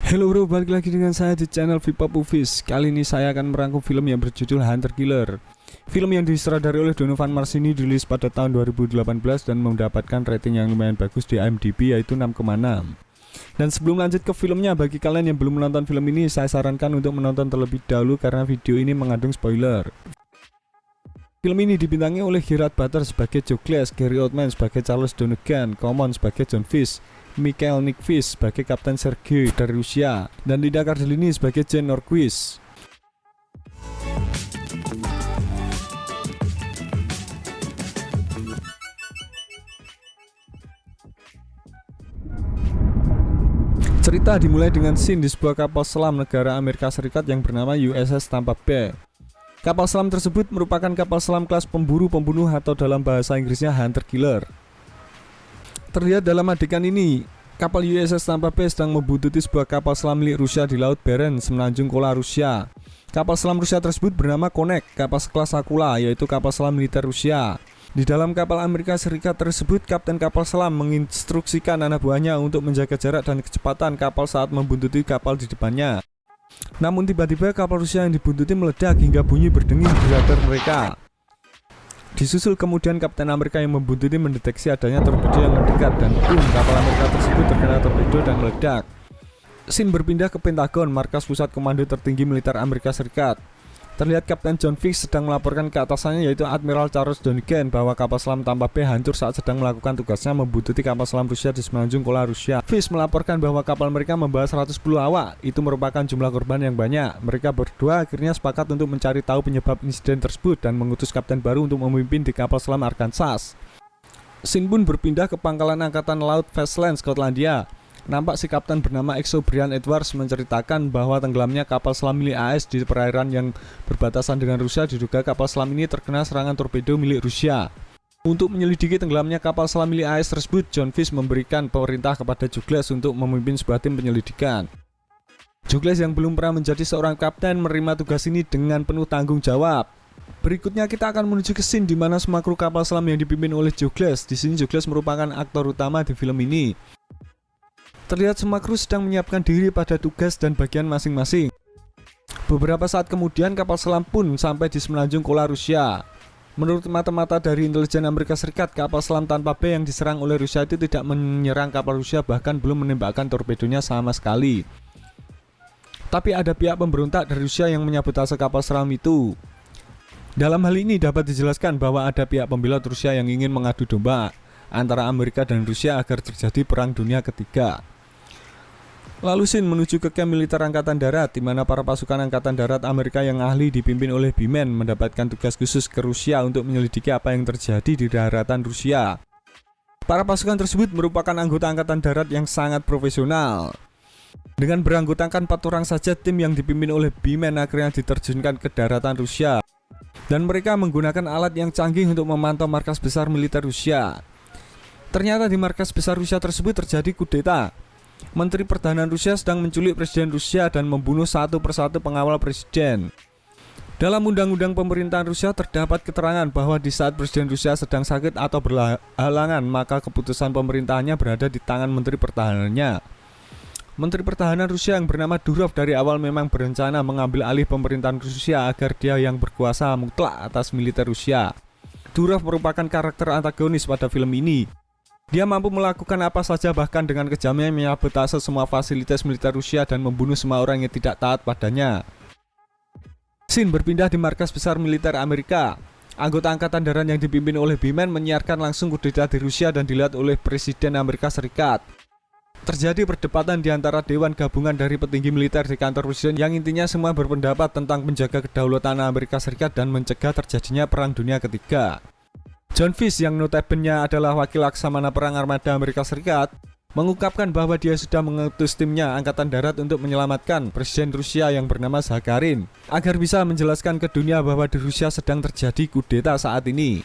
Halo bro, balik lagi dengan saya di channel Vipop Movies. Kali ini saya akan merangkum film yang berjudul Hunter Killer. Film yang disutradari oleh Donovan Marsini dirilis pada tahun 2018 dan mendapatkan rating yang lumayan bagus di IMDb, yaitu 6,6. Dan sebelum lanjut ke filmnya, bagi kalian yang belum menonton film ini, saya sarankan untuk menonton terlebih dahulu karena video ini mengandung spoiler. Film ini dibintangi oleh Gerard Butler sebagai Joe Glass, Gary Oldman sebagai Charles Donegan, Common sebagai John Fish, Mikhail Nickfish sebagai Kapten Sergei dari Rusia, dan Linda Cardellini sebagai Jane Norquist. Cerita dimulai dengan scene di sebuah kapal selam negara Amerika Serikat yang bernama USS Tampa Bay. Kapal selam tersebut merupakan kapal selam kelas pemburu pembunuh atau dalam bahasa Inggrisnya Hunter Killer. Terlihat dalam adegan ini, kapal USS Tampa Bay sedang membuntuti sebuah kapal selam milik Rusia di Laut Barents, semenanjung Kola, Rusia. Kapal selam Rusia tersebut bernama Konek, kapal sekelas Akula, yaitu kapal selam militer Rusia. Di dalam kapal Amerika Serikat tersebut, kapten kapal selam menginstruksikan anak buahnya untuk menjaga jarak dan kecepatan kapal saat membuntuti kapal di depannya. Namun tiba-tiba kapal Rusia yang dibuntuti meledak hingga bunyi berdenging di radar mereka. Disusul kemudian kapten Amerika yang membuntuti mendeteksi adanya torpedo yang mendekat dan kapal Amerika tersebut terkena torpedo dan meledak. Scene berpindah ke Pentagon, markas pusat komando tertinggi militer Amerika Serikat. Terlihat Kapten John Fish sedang melaporkan ke atasannya, yaitu Admiral Charles Donegan, bahwa kapal selam Tampa Bay hancur saat sedang melakukan tugasnya membuntuti kapal selam Rusia di semenanjung Kola, Rusia. Fish melaporkan bahwa kapal mereka membawa 110 awak, itu merupakan jumlah korban yang banyak. Mereka berdua akhirnya sepakat untuk mencari tahu penyebab insiden tersebut dan mengutus kapten baru untuk memimpin di kapal selam Arkansas. Scene pun berpindah ke pangkalan angkatan laut Fastland, Skotlandia. Nampak si kapten bernama Exo Brian Edwards menceritakan bahwa tenggelamnya kapal selam milik AS di perairan yang berbatasan dengan Rusia. Diduga kapal selam ini terkena serangan torpedo milik Rusia. Untuk menyelidiki tenggelamnya kapal selam milik AS tersebut, John Fish memberikan perintah kepada Joe Glass untuk memimpin sebuah tim penyelidikan. Joe Glass yang belum pernah menjadi seorang kapten menerima tugas ini dengan penuh tanggung jawab. Berikutnya kita akan menuju ke scene di mana semua kru kapal selam yang dipimpin oleh Joe Glass. Di sini Joe Glass merupakan aktor utama di film ini. Terlihat semua kru sedang menyiapkan diri pada tugas dan bagian masing-masing. Beberapa saat kemudian kapal selam pun sampai di semenanjung Kola, Rusia. Menurut mata-mata dari intelijen Amerika Serikat, kapal selam Tampa Bay yang diserang oleh Rusia itu tidak menyerang kapal Rusia, bahkan belum menembakkan torpedonya sama sekali. Tapi ada pihak pemberontak dari Rusia yang menyabotase kapal selam itu. Dalam hal ini dapat dijelaskan bahwa ada pihak pembelot Rusia yang ingin mengadu domba antara Amerika dan Rusia agar terjadi perang dunia ketiga. Lalu scene menuju ke camp militer angkatan darat, di mana para pasukan angkatan darat Amerika yang ahli dipimpin oleh B-Men mendapatkan tugas khusus ke Rusia untuk menyelidiki apa yang terjadi di daratan Rusia. Para pasukan tersebut merupakan anggota angkatan darat yang sangat profesional. Dengan beranggotakan 4 orang saja, tim yang dipimpin oleh B-Men akhirnya diterjunkan ke daratan Rusia. Dan mereka menggunakan alat yang canggih untuk memantau markas besar militer Rusia. Ternyata di markas besar Rusia tersebut terjadi kudeta. Menteri Pertahanan Rusia sedang menculik Presiden Rusia dan membunuh satu persatu pengawal Presiden. Dalam undang-undang pemerintahan Rusia terdapat keterangan bahwa di saat Presiden Rusia sedang sakit atau berhalangan, maka keputusan pemerintahannya berada di tangan Menteri Pertahanannya. Menteri Pertahanan Rusia yang bernama Durov dari awal memang berencana mengambil alih pemerintahan Rusia agar dia yang berkuasa mutlak atas militer Rusia. Durov merupakan karakter antagonis pada film ini. Dia mampu melakukan apa saja, bahkan dengan kejamnya menyabotase semua fasilitas militer Rusia dan membunuh semua orang yang tidak taat padanya. Scene berpindah di markas besar militer Amerika. Anggota angkatan darat yang dipimpin oleh B-Men menyiarkan langsung kudeta di Rusia dan dilihat oleh Presiden Amerika Serikat. Terjadi perdebatan di antara dewan gabungan dari petinggi militer di kantor Presiden yang intinya semua berpendapat tentang menjaga kedaulatan Amerika Serikat dan mencegah terjadinya perang dunia ketiga. John Fish yang notabene adalah wakil laksamana perang armada Amerika Serikat mengungkapkan bahwa dia sudah mengutus timnya angkatan darat untuk menyelamatkan Presiden Rusia yang bernama Zakharin agar bisa menjelaskan ke dunia bahwa di Rusia sedang terjadi kudeta saat ini.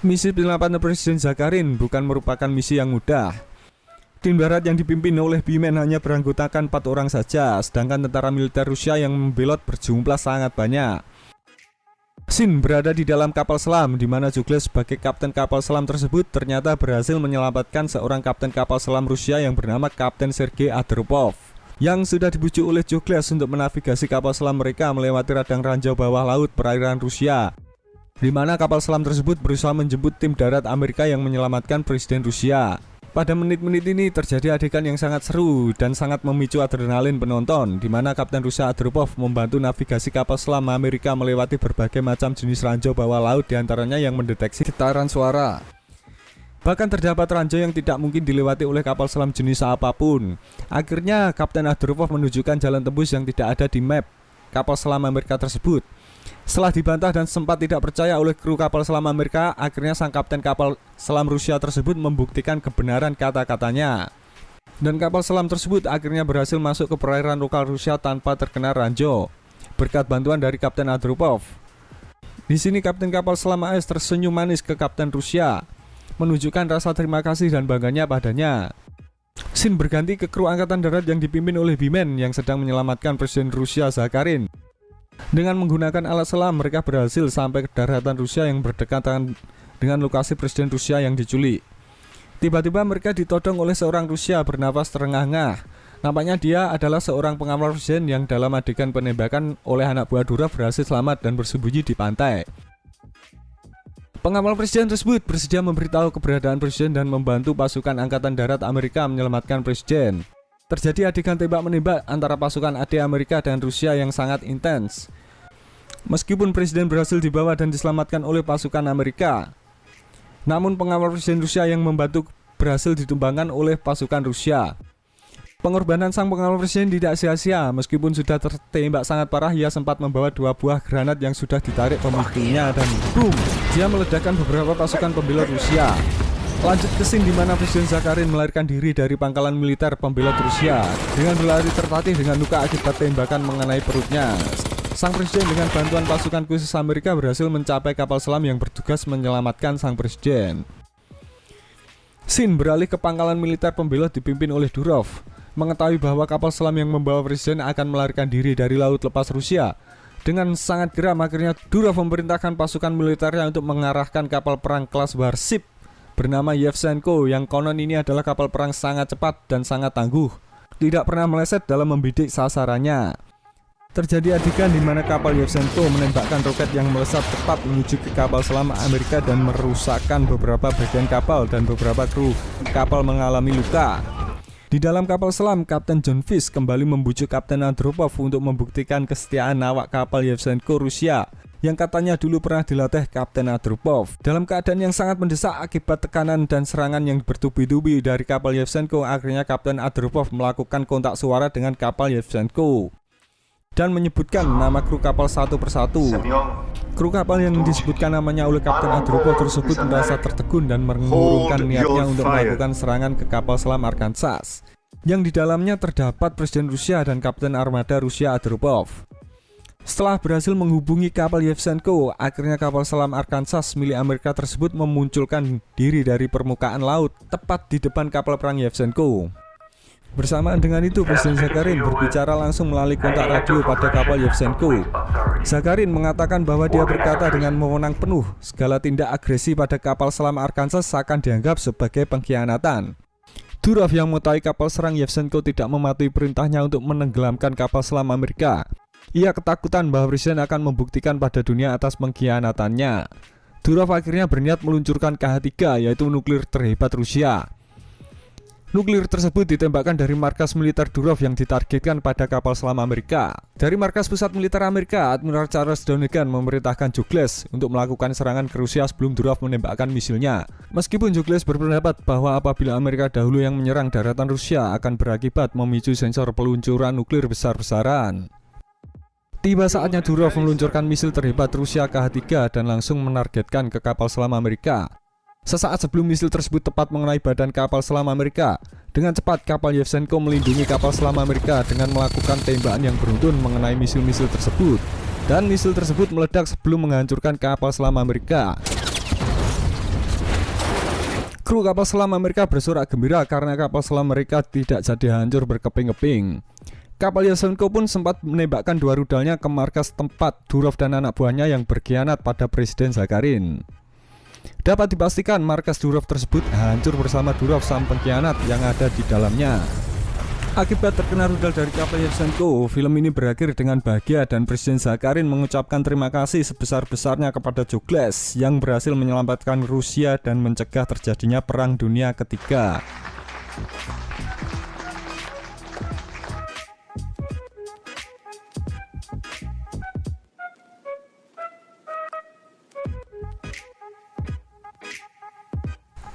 Misi penyelamatan Presiden Zakharin bukan merupakan misi yang mudah. Tim darat yang dipimpin oleh B-Men hanya beranggotakan 4 orang saja, sedangkan tentara militer Rusia yang membelot berjumlah sangat banyak. Shin berada di dalam kapal selam, di mana Jukles sebagai kapten kapal selam tersebut ternyata berhasil menyelamatkan seorang kapten kapal selam Rusia yang bernama Kapten Sergei Andropov, yang sudah dibujuk oleh Jukles untuk menavigasi kapal selam mereka melewati radang ranjau bawah laut perairan Rusia, di mana kapal selam tersebut berusaha menjemput tim darat Amerika yang menyelamatkan Presiden Rusia. Pada menit-menit ini terjadi adegan yang sangat seru dan sangat memicu adrenalin penonton, di mana Kapten Rusia Andropov membantu navigasi kapal selam Amerika melewati berbagai macam jenis ranjau bawah laut, diantaranya yang mendeteksi getaran suara. Bahkan terdapat ranjau yang tidak mungkin dilewati oleh kapal selam jenis apapun. Akhirnya Kapten Andropov menunjukkan jalan tembus yang tidak ada di map kapal selam Amerika tersebut. Setelah dibantah dan sempat tidak percaya oleh kru kapal selam Amerika, akhirnya sang kapten kapal selam Rusia tersebut membuktikan kebenaran kata-katanya. Dan kapal selam tersebut akhirnya berhasil masuk ke perairan lokal Rusia tanpa terkena ranjau, berkat bantuan dari Kapten Andropov. Di sini Kapten kapal selam AS tersenyum manis ke Kapten Rusia, menunjukkan rasa terima kasih dan bangganya padanya. Shin berganti ke kru angkatan darat yang dipimpin oleh Bimen yang sedang menyelamatkan Presiden Rusia Zakharin. Dengan menggunakan alat selam, mereka berhasil sampai ke daratan Rusia yang berdekatan dengan lokasi Presiden Rusia yang diculik. Tiba-tiba mereka ditodong oleh seorang Rusia bernafas terengah-engah. Nampaknya dia adalah seorang pengawal Presiden yang dalam adegan penembakan oleh anak buah Durov berhasil selamat dan bersembunyi di pantai. Pengawal Presiden tersebut bersedia memberitahu keberadaan Presiden dan membantu pasukan Angkatan Darat Amerika menyelamatkan Presiden. Terjadi adegan tembak-menembak antara pasukan AD Amerika dan Rusia yang sangat intens. Meskipun Presiden berhasil dibawa dan diselamatkan oleh pasukan Amerika, namun pengawal Presiden Rusia yang membantu berhasil ditumbangkan oleh pasukan Rusia. Pengorbanan sang pengawal Presiden tidak sia-sia. Meskipun sudah tertembak sangat parah, ia sempat membawa 2 buah granat yang sudah ditarik pemicunya dan boom, dia meledakkan beberapa pasukan pembela Rusia. Lanjut ke scene di mana Presiden Zakharin melarikan diri dari pangkalan militer pembela Rusia dengan berlari tertatih dengan luka akibat tembakan mengenai perutnya. Sang Presiden dengan bantuan pasukan khusus Amerika berhasil mencapai kapal selam yang bertugas menyelamatkan sang Presiden. Shin beralih ke pangkalan militer pembela dipimpin oleh Durov. Mengetahui bahwa kapal selam yang membawa Presiden akan melarikan diri dari laut lepas Rusia, dengan sangat geram akhirnya Durov memerintahkan pasukan militernya untuk mengarahkan kapal perang kelas Warship bernama Yevchenko, yang konon ini adalah kapal perang sangat cepat dan sangat tangguh, tidak pernah meleset dalam membidik sasarannya. Terjadi adegan di mana kapal Yevchenko menembakkan roket yang melesat tepat menuju ke kapal selam Amerika dan merusakkan beberapa bagian kapal dan beberapa kru kapal mengalami luka. Di dalam kapal selam, Kapten John Fish kembali membujuk Kapten Andropov untuk membuktikan kesetiaan awak kapal Yevchenko Rusia yang katanya dulu pernah dilatih Kapten Andropov. Dalam keadaan yang sangat mendesak akibat tekanan dan serangan yang bertubi-tubi dari kapal Yevchenko, akhirnya Kapten Andropov melakukan kontak suara dengan kapal Yevchenko dan menyebutkan nama kru kapal satu persatu. Kru kapal yang disebutkan namanya oleh Kapten Andropov tersebut merasa tertegun dan mengurungkan niatnya untuk melakukan serangan ke kapal selam Arkansas, yang di dalamnya terdapat Presiden Rusia dan Kapten Armada Rusia Andropov. Setelah berhasil menghubungi kapal Yevchenko, akhirnya kapal selam Arkansas milik Amerika tersebut memunculkan diri dari permukaan laut tepat di depan kapal perang Yevchenko. Bersamaan dengan itu, Presiden Zakharin berbicara langsung melalui kontak radio pada kapal Yevchenko. Zakharin mengatakan bahwa dia berkata dengan wewenang penuh, segala tindak agresi pada kapal selam Arkansas akan dianggap sebagai pengkhianatan. Durov yang mengetahui kapal serang Yevchenko tidak mematuhi perintahnya untuk menenggelamkan kapal selam Amerika. Ia ketakutan bahwa Presiden akan membuktikan pada dunia atas pengkhianatannya. Durov akhirnya berniat meluncurkan KH-3, yaitu nuklir terhebat Rusia. Nuklir tersebut ditembakkan dari markas militer Durov yang ditargetkan pada kapal selam Amerika. Dari markas pusat militer Amerika, Admiral Charles Donegan memerintahkan Jukles untuk melakukan serangan ke Rusia sebelum Durov menembakkan misilnya. Meskipun Jukles berpendapat bahwa apabila Amerika dahulu yang menyerang daratan Rusia akan berakibat memicu sensor peluncuran nuklir besar-besaran. Tiba saatnya Durov meluncurkan misil terhebat Rusia KH-3 dan langsung menargetkan ke kapal selam Amerika. Sesaat sebelum misil tersebut tepat mengenai badan kapal selam Amerika, dengan cepat kapal Yevchenko melindungi kapal selam Amerika dengan melakukan tembakan yang beruntun mengenai misil-misil tersebut. Dan misil tersebut meledak sebelum menghancurkan kapal selam Amerika. Kru kapal selam Amerika bersorak gembira karena kapal selam mereka tidak jadi hancur berkeping-keping. Kapal Yashenko pun sempat menembakkan 2 rudalnya ke markas tempat Durov dan anak buahnya yang berkhianat pada Presiden Zakharin. Dapat dipastikan markas Durov tersebut hancur bersama Durov sang pengkhianat yang ada di dalamnya. Akibat terkena rudal dari kapal Yashenko, film ini berakhir dengan bahagia dan Presiden Zakharin mengucapkan terima kasih sebesar-besarnya kepada Jogles yang berhasil menyelamatkan Rusia dan mencegah terjadinya Perang Dunia Ketiga.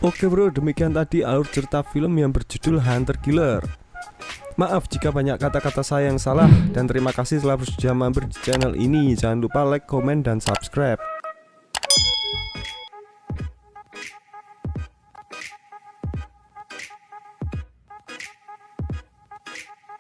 Oke bro, demikian tadi alur cerita film yang berjudul Hunter Killer. Maaf jika banyak kata-kata saya yang salah, dan terima kasih telah bersedia mampir di channel ini. Jangan lupa like, komen, dan subscribe.